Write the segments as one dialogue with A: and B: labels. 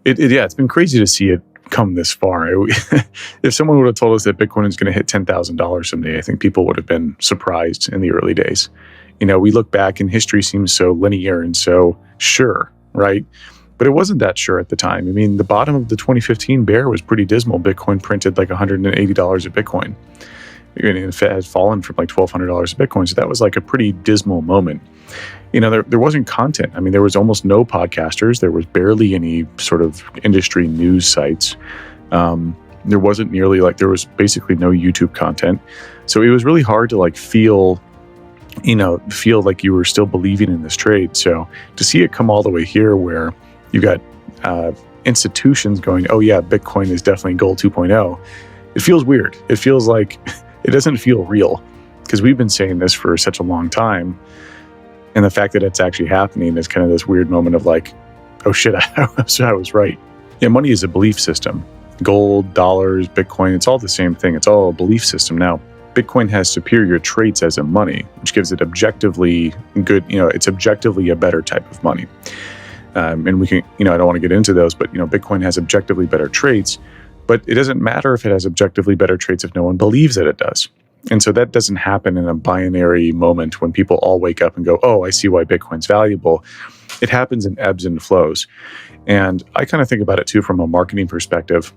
A: It's been crazy to see it come this far. If someone would have told us that Bitcoin is going to hit $10,000 someday, I think people would have been surprised in the early days. We look back and history seems so linear and so sure, right? But it wasn't that sure at the time. I mean, the bottom of the 2015 bear was pretty dismal. Bitcoin printed like $180 a Bitcoin. It had fallen from like $1,200 a Bitcoin. So that was like a pretty dismal moment. There wasn't content. I mean, there was almost no podcasters. There was barely any sort of industry news sites. There wasn't nearly there was basically no YouTube content. So it was really hard to feel like you were still believing in this trade. So to see it come all the way here where you got institutions going, oh yeah, Bitcoin is definitely gold 2.0, it feels weird. It feels like it doesn't feel real because we've been saying this for such a long time. And the fact that it's actually happening is kind of this weird moment of oh shit, I was right. Yeah, money is a belief system. Gold, dollars, Bitcoin, it's all the same thing. It's all a belief system. Now, Bitcoin has superior traits as a money, which gives it objectively good, it's objectively a better type of money. And we can, I don't want to get into those, but, Bitcoin has objectively better traits, but it doesn't matter if it has objectively better traits if no one believes that it does. And so that doesn't happen in a binary moment when people all wake up and go, oh, I see why Bitcoin's valuable. It happens in ebbs and flows. And I kind of think about it too from a marketing perspective.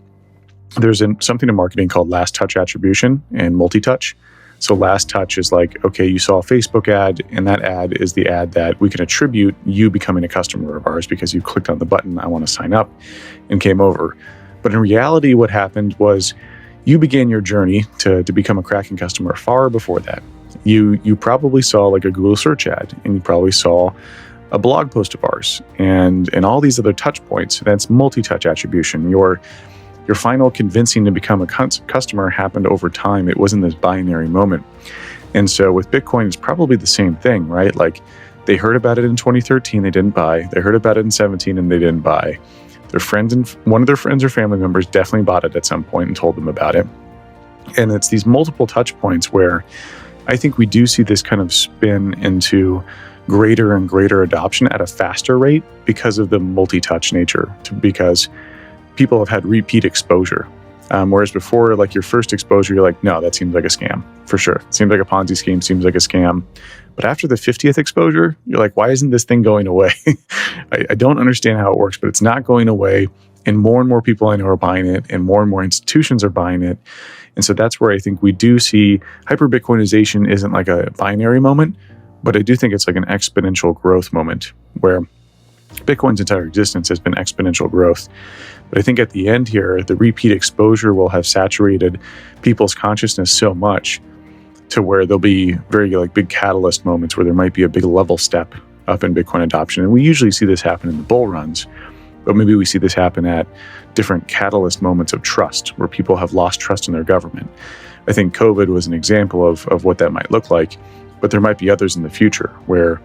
A: There's something in marketing called last touch attribution and multi-touch. So last touch is okay, you saw a Facebook ad, and that ad is the ad that we can attribute you becoming a customer of ours because you clicked on the button, I want to sign up, and came over. But in reality, what happened was you began your journey to become a Kraken customer far before that. You probably saw a Google search ad, and you probably saw a blog post of ours, and all these other touch points. That's multi-touch attribution. Your final convincing to become a customer happened over time. It wasn't this binary moment. And so with Bitcoin, it's probably the same thing, right? They heard about it in 2013, they didn't buy. They heard about it in 17 and they didn't buy. One of their friends or family members definitely bought it at some point and told them about it. And it's these multiple touch points where I think we do see this kind of spin into greater and greater adoption at a faster rate because of the multi-touch nature, because people have had repeat exposure. Whereas before, your first exposure, you're no, that seems like a scam, for sure. It seems like a Ponzi scheme, seems like a scam. But after the 50th exposure, you're why isn't this thing going away? I don't understand how it works, but it's not going away. And more people I know are buying it, and more institutions are buying it. And so that's where I think we do see hyper-Bitcoinization isn't a binary moment, but I do think it's an exponential growth moment where Bitcoin's entire existence has been exponential growth. But I think at the end here, the repeat exposure will have saturated people's consciousness so much to where there'll be very big catalyst moments where there might be a big level step up in Bitcoin adoption. And we usually see this happen in the bull runs, but maybe we see this happen at different catalyst moments of trust where people have lost trust in their government. I think COVID was an example of what that might look like, but there might be others in the future where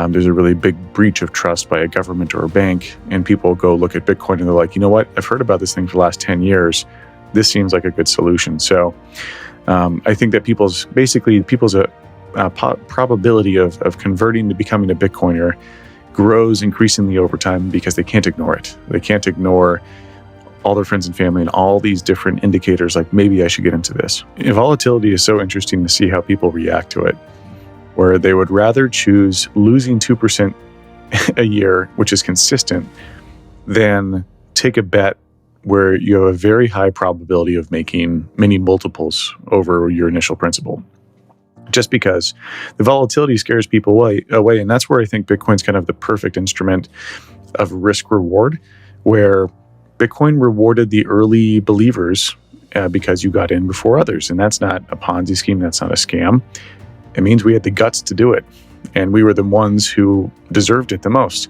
A: there's a really big breach of trust by a government or a bank, and people go look at Bitcoin and they're you know what? I've heard about this thing for the last 10 years. This seems like a good solution. So I think that people's probability of converting to becoming a Bitcoiner grows increasingly over time because they can't ignore it. They can't ignore all their friends and family and all these different indicators maybe I should get into this. Volatility is so interesting to see how people react to it, where they would rather choose losing 2% a year, which is consistent, than take a bet where you have a very high probability of making many multiples over your initial principal. Just because the volatility scares people away. And that's where I think Bitcoin's kind of the perfect instrument of risk reward, where Bitcoin rewarded the early believers because you got in before others. And that's not a Ponzi scheme. That's not a scam. It means we had the guts to do it. And we were the ones who deserved it the most.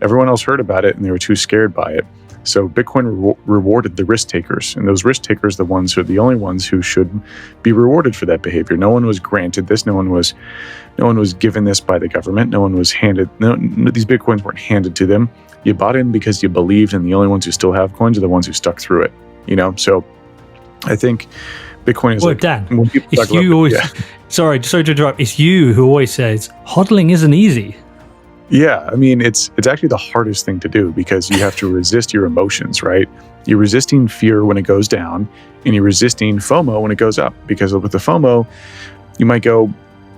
A: Everyone else heard about it and they were too scared by it. So Bitcoin rewarded the risk takers, and those risk takers are the only ones who should be rewarded for that behavior. No one was granted this. No one was given this by the government. No one was handed. These Bitcoins weren't handed to them. You bought in because you believed, and the only ones who still have coins are the ones who stuck through it. So I think Bitcoin is
B: Dan, it's you always. Yeah. Sorry to interrupt. It's you who always says hodling isn't easy.
A: Yeah, I mean, it's actually the hardest thing to do because you have to resist your emotions, right? You're resisting fear when it goes down, and you're resisting FOMO when it goes up. Because with the FOMO, you might go,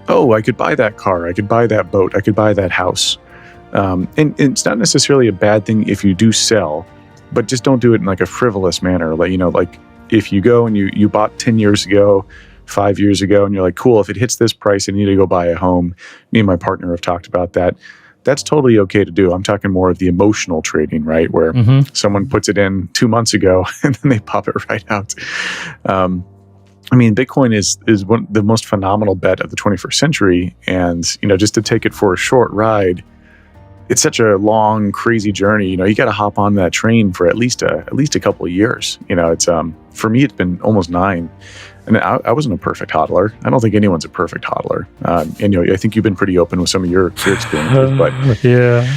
A: "Oh, I could buy that car, I could buy that boat, I could buy that house." And it's not necessarily a bad thing if you do sell, but just don't do it in like a frivolous manner. Like if you go and you bought 10 years ago, 5 years ago, and you're like, cool, if it hits this price, I need to go buy a home. Me and my partner have talked about that. That's totally okay to do. I'm talking more of the emotional trading, right? Where someone puts it in 2 months ago and then they pop it right out. I mean, Bitcoin is the most phenomenal bet of the 21st century. And, just to take it for a short ride, it's such a long, crazy journey. You got to hop on that train for at least a couple of years. It's for me, it's been almost 9. And I wasn't a perfect hodler. I don't think anyone's a perfect hodler. And I think you've been pretty open with some of your experiences. But
B: yeah,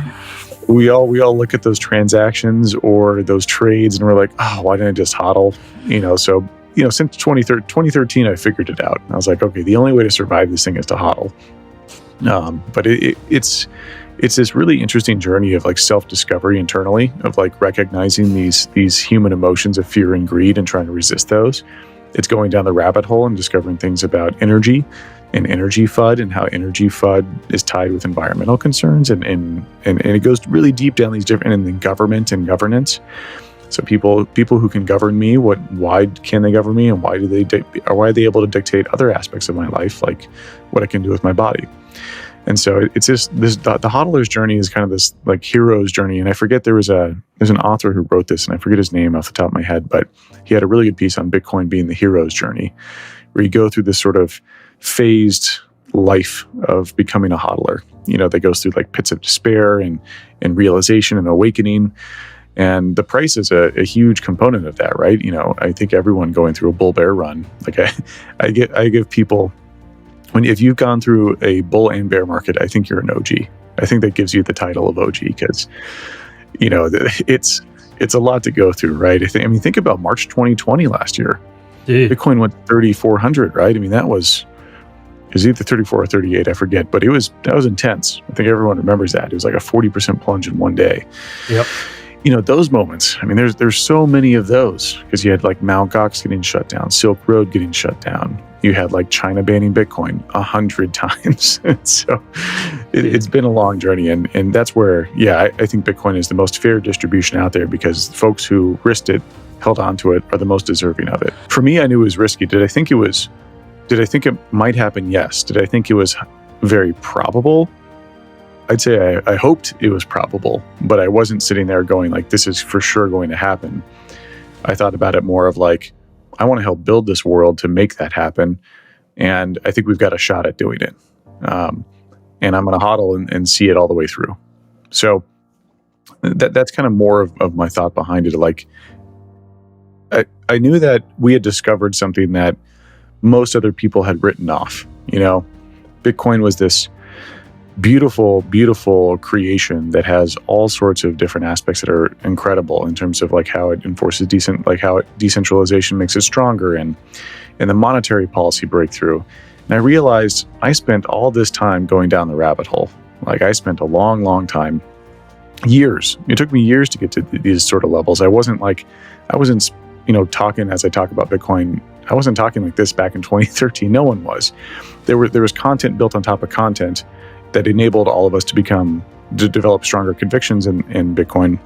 A: we all look at those transactions or those trades, and we're like, oh, why didn't I just hodl? So since 2013, I figured it out. I was like, okay, the only way to survive this thing is to hodl. But it's this really interesting journey of like self-discovery internally, of like recognizing these human emotions of fear and greed and trying to resist those. It's going down the rabbit hole and discovering things about energy and energy FUD and how energy FUD is tied with environmental concerns. And it goes really deep down these different, and then government and governance. So people who can govern me, why can they govern me, and why are they able to dictate other aspects of my life, like what I can do with my body? And so it's just the hodler's journey is kind of this like hero's journey. And I forget there's an author who wrote this, and I forget his name off the top of my head, but he had a really good piece on Bitcoin being the hero's journey, where you go through this sort of phased life of becoming a hodler. That goes through like pits of despair and realization and awakening. And the price is a huge component of that, right? I think everyone going through a bull bear run, like I give people, if you've gone through a bull and bear market, I think you're an OG. I think that gives you the title of OG because, it's a lot to go through, right? Think about March 2020 last year. Dude. Bitcoin went 3,400, right? It was either 34 or 38, I forget, but that was intense. I think everyone remembers that. It was like a 40% plunge in one day.
B: Yep.
A: Those moments, there's so many of those, because you had like Mt. Gox getting shut down, Silk Road getting shut down. You had like China banning Bitcoin 100 times. So it's been a long journey. And that's where, I think Bitcoin is the most fair distribution out there, because folks who risked it, held on to it, are the most deserving of it. For me, I knew it was risky. Did I think it might happen? Yes. Did I think it was very probable? I'd say I hoped it was probable, but I wasn't sitting there going like, this is for sure going to happen. I thought about it more of like, I want to help build this world to make that happen. And I think we've got a shot at doing it. And I'm going to hodl and see it all the way through. So that's kind of more of my thought behind it. Like, I knew that we had discovered something that most other people had written off. Bitcoin was this beautiful, beautiful creation that has all sorts of different aspects that are incredible in terms of like how it enforces decentralization makes it stronger, and the monetary policy breakthrough. And I realized I spent all this time going down the rabbit hole. Like I spent a long, long time, years. It took me years to get to these sort of levels. I wasn't talking as I talk about Bitcoin. I wasn't talking like this back in 2013. No one was. There was content built on top of content that enabled all of us to develop stronger convictions in Bitcoin.